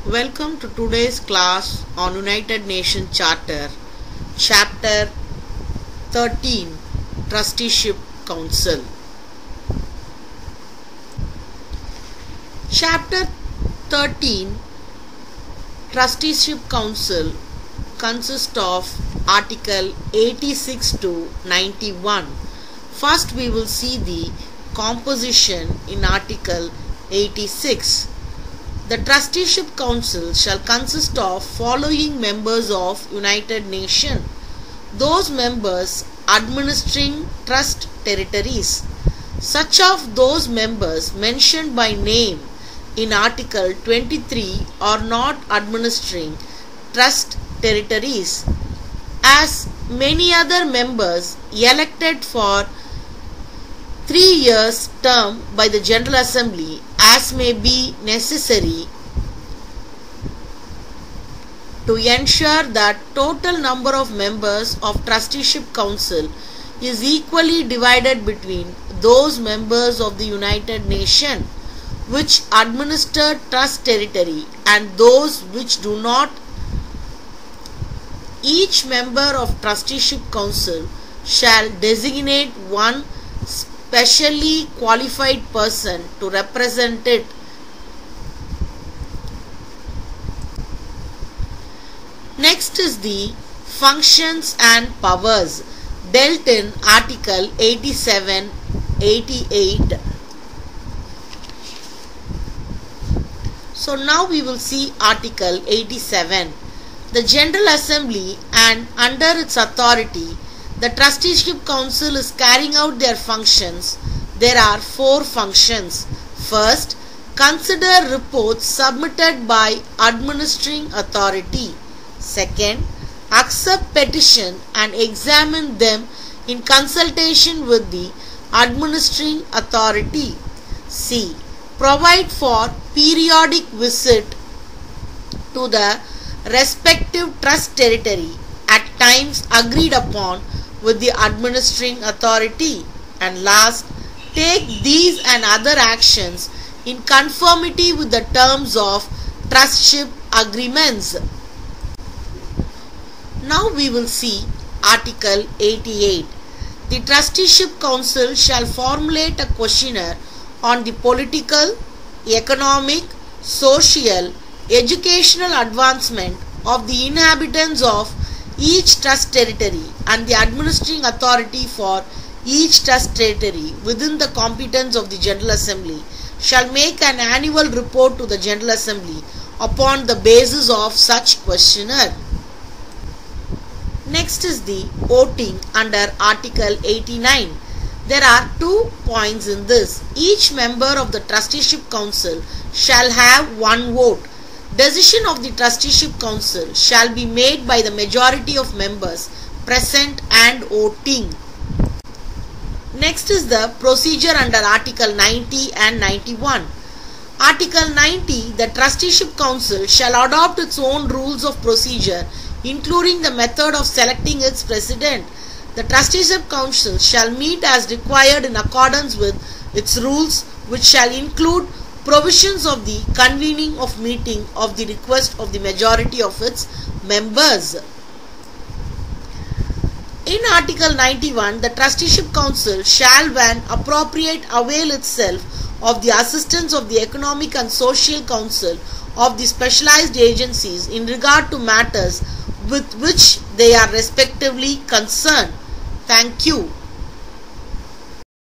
Welcome to today's class on United Nations Charter, Chapter 13, Trusteeship Council. Chapter 13, Trusteeship Council consists of Article 86 to 91. First we will see the composition in Article 86. The Trusteeship Council shall consist of following members of United Nations. Those members administering trust territories. Such of those members mentioned by name in Article 23 are not administering trust territories, as many other members elected for 3 years term by the General Assembly as may be necessary to ensure that total number of members of Trusteeship Council is equally divided between those members of the United Nations which administer trust territory and those which do not. Each member of Trusteeship Council shall designate one specially qualified person to represent it. Next is the functions and powers dealt in Article 87, 88. So now we will see Article 87. The General Assembly and under its authority the Trusteeship Council is carrying out their functions. There are 4 functions. First, consider reports submitted by administering authority. Second, accept petition and examine them in consultation with the administering authority. C. Provide for periodic visit to the respective trust territory at times agreed upon with the administering authority. And last, take these and other actions in conformity with the terms of trustship agreements. Now we will see Article 88. The Trusteeship Council shall formulate a questionnaire on the political, economic, social, educational advancement of the inhabitants of each trust territory and the administering authority for each trust territory within the competence of the General Assembly shall make an annual report to the General Assembly upon the basis of such questionnaire. Next is the voting under Article 89. There are 2 points in this. Each member of the Trusteeship Council shall have 1 vote. Decision of the Trusteeship Council shall be made by the majority of members present and voting. Next is the procedure under Article 90 and 91. Article 90. The Trusteeship Council shall adopt its own rules of procedure, including the method of selecting its president. The Trusteeship Council shall meet as required in accordance with its rules, which shall include provisions of the convening of meeting of the request of the majority of its members. In Article 91, the Trusteeship Council shall, when appropriate, avail itself of the assistance of the Economic and Social Council of the specialized agencies in regard to matters with which they are respectively concerned. Thank you.